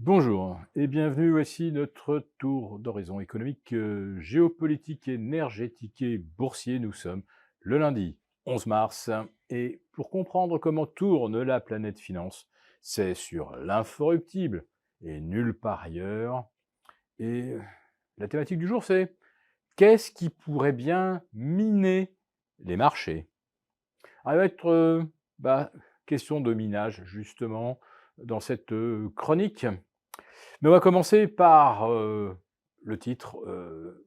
Bonjour et bienvenue, voici notre tour d'horizon économique, géopolitique, énergétique et boursier. Nous sommes le lundi 11 mars et pour comprendre comment tourne la planète finance, c'est sur l'inforruptible et nulle part ailleurs. Et la thématique du jour, c'est qu'est-ce qui pourrait bien miner les marchés? Alors, il va être question de minage justement dans cette chronique. Mais on va commencer par le titre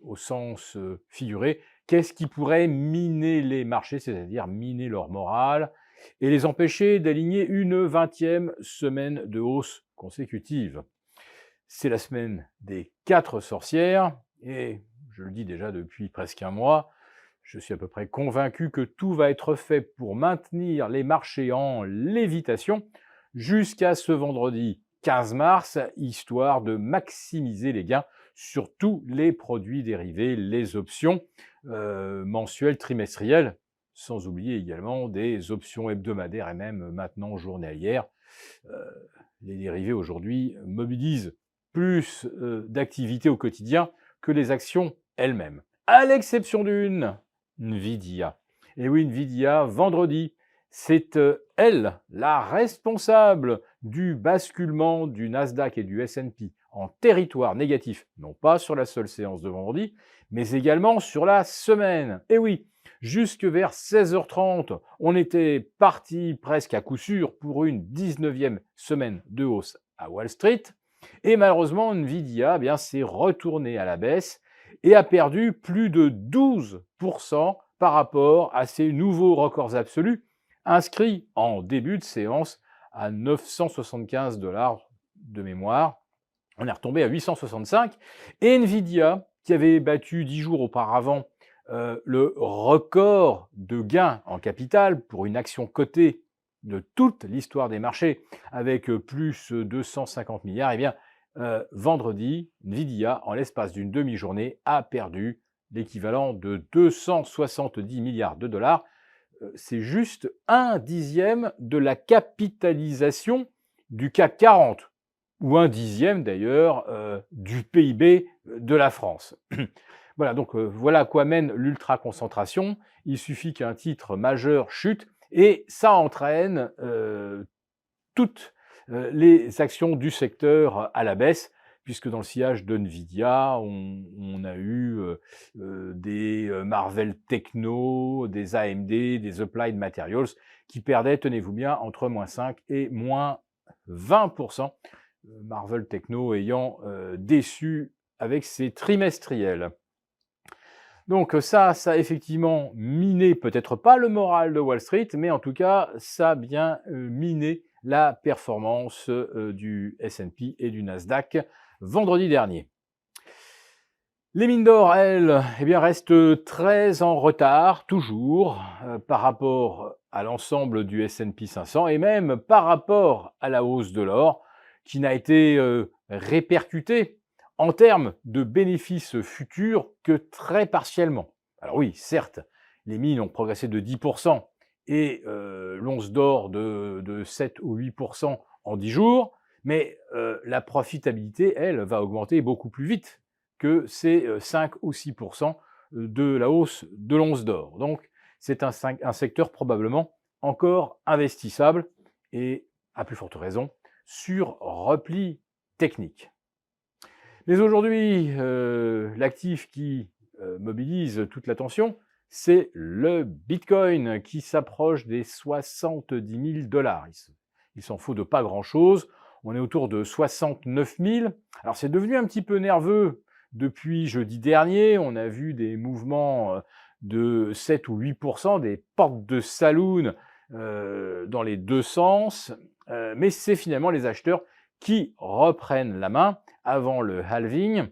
au sens figuré. Qu'est-ce qui pourrait miner les marchés, c'est-à-dire miner leur morale et les empêcher d'aligner une 20e semaine de hausse consécutive? C'est la semaine des 4 sorcières et je le dis déjà depuis presque un mois, je suis à peu près convaincu que tout va être fait pour maintenir les marchés en lévitation jusqu'à ce vendredi 15 mars, histoire de maximiser les gains sur tous les produits dérivés, les options mensuelles, trimestrielles, sans oublier également des options hebdomadaires et même maintenant journalières. Euh, les dérivés aujourd'hui mobilisent plus d'activités au quotidien que les actions elles-mêmes. À l'exception d'une, Nvidia. Et oui, Nvidia, vendredi, c'est elle, la responsable du basculement du Nasdaq et du S&P en territoire négatif, non pas sur la seule séance de vendredi, mais également sur la semaine. Et oui, jusque vers 16h30, on était parti presque à coup sûr pour une 19e semaine de hausse à Wall Street. Et malheureusement, Nvidia s'est retourné à la baisse et a perdu plus de 12% par rapport à ses nouveaux records absolus inscrits en début de séance à 975 dollars de mémoire. On est retombé à 865 et Nvidia, qui avait battu 10 jours auparavant le record de gains en capital pour une action cotée de toute l'histoire des marchés, avec plus de 250 milliards, eh bien, vendredi, Nvidia, en l'espace d'une demi-journée, a perdu l'équivalent de 270 milliards de dollars. C'est juste un dixième de la capitalisation du CAC 40, ou un dixième d'ailleurs du PIB de la France. Voilà, donc voilà à quoi mène l'ultra-concentration. Il suffit qu'un titre majeur chute et ça entraîne toutes les actions du secteur à la baisse, puisque dans le sillage de Nvidia, on a eu des Marvell Techno, des AMD, des Applied Materials qui perdaient, tenez-vous bien, entre moins 5 et moins 20%. Marvell Techno ayant déçu avec ses trimestriels. Donc ça a effectivement miné, peut-être pas le moral de Wall Street, mais en tout cas, ça a bien miné la performance du S&P et du Nasdaq vendredi dernier. Les mines d'or, elles, restent très en retard, toujours, par rapport à l'ensemble du S&P 500 et même par rapport à la hausse de l'or, qui n'a été répercutée en termes de bénéfices futurs que très partiellement. Alors oui, certes, les mines ont progressé de 10% et l'once d'or de 7 ou 8% en 10 jours, mais la profitabilité, elle, va augmenter beaucoup plus vite que ces 5 ou 6% de la hausse de l'once d'or. Donc, c'est un secteur probablement encore investissable et, à plus forte raison, sur repli technique. Mais aujourd'hui, l'actif qui mobilise toute l'attention, c'est le Bitcoin qui s'approche des 70 000 dollars. Il s'en faut de pas grand-chose. On est autour de 69 000. Alors c'est devenu un petit peu nerveux depuis jeudi dernier. On a vu des mouvements de 7 ou 8%, des portes de saloon dans les deux sens. Mais c'est finalement les acheteurs qui reprennent la main avant le halving.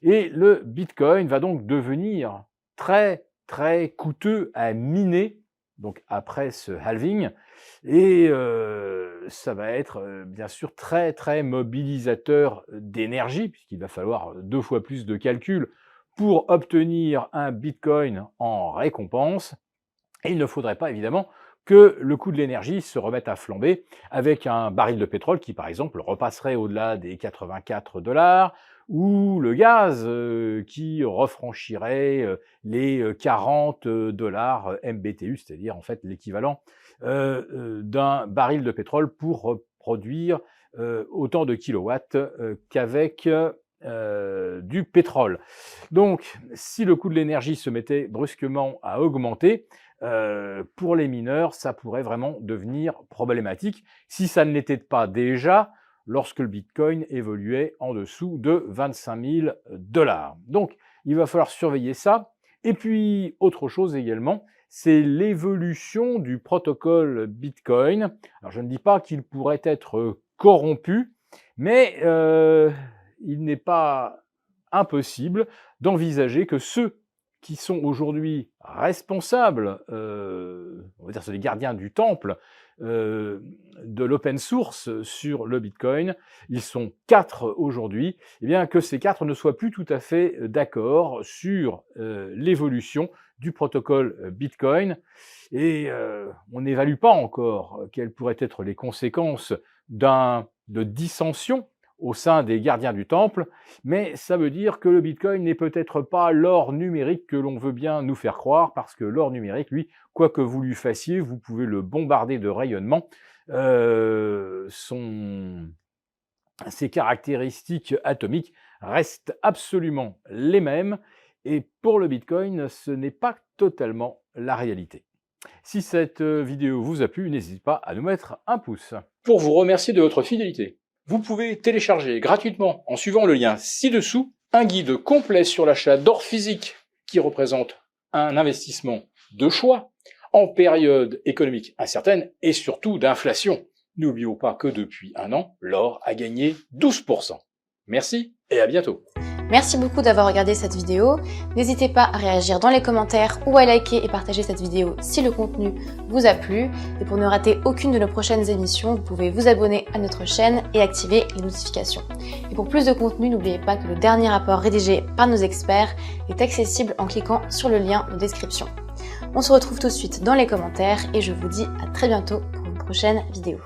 Et le Bitcoin va donc devenir très, très coûteux à miner, donc après ce halving. Et ça va être bien sûr très, très mobilisateur d'énergie, puisqu'il va falloir 2 fois plus de calculs pour obtenir un Bitcoin en récompense. Et il ne faudrait pas évidemment que le coût de l'énergie se remette à flamber avec un baril de pétrole qui, par exemple, repasserait au-delà des 84 $, ou le gaz qui refranchirait les 40 $ MBTU, c'est-à-dire en fait l'équivalent d'un baril de pétrole pour produire autant de kilowatts qu'avec du pétrole. Donc, si le coût de l'énergie se mettait brusquement à augmenter, pour les mineurs, ça pourrait vraiment devenir problématique, si ça ne l'était pas déjà lorsque le Bitcoin évoluait en dessous de 25 000 $. Donc, il va falloir surveiller ça. Et puis, autre chose également, c'est l'évolution du protocole Bitcoin. Alors, je ne dis pas qu'il pourrait être corrompu, mais il n'est pas impossible d'envisager que ceux qui sont aujourd'hui responsables, on va dire c'est les gardiens du temple de l'open source sur le Bitcoin, ils sont 4 aujourd'hui, et bien que ces 4 ne soient plus tout à fait d'accord sur l'évolution du protocole Bitcoin, et on n'évalue pas encore quelles pourraient être les conséquences de dissension au sein des gardiens du temple, mais ça veut dire que le Bitcoin n'est peut-être pas l'or numérique que l'on veut bien nous faire croire, parce que l'or numérique, lui, quoi que vous lui fassiez, vous pouvez le bombarder de rayonnement. Ses caractéristiques atomiques restent absolument les mêmes, et pour le Bitcoin, ce n'est pas totalement la réalité. Si cette vidéo vous a plu, n'hésitez pas à nous mettre un pouce. Pour vous remercier de votre fidélité, vous pouvez télécharger gratuitement, en suivant le lien ci-dessous, un guide complet sur l'achat d'or physique qui représente un investissement de choix en période économique incertaine et surtout d'inflation. N'oublions pas que depuis un an, l'or a gagné 12%. Merci et à bientôt. Merci beaucoup d'avoir regardé cette vidéo. N'hésitez pas à réagir dans les commentaires ou à liker et partager cette vidéo si le contenu vous a plu. Et pour ne rater aucune de nos prochaines émissions, vous pouvez vous abonner à notre chaîne et activer les notifications. Et pour plus de contenu, n'oubliez pas que le dernier rapport rédigé par nos experts est accessible en cliquant sur le lien de description. On se retrouve tout de suite dans les commentaires et je vous dis à très bientôt pour une prochaine vidéo.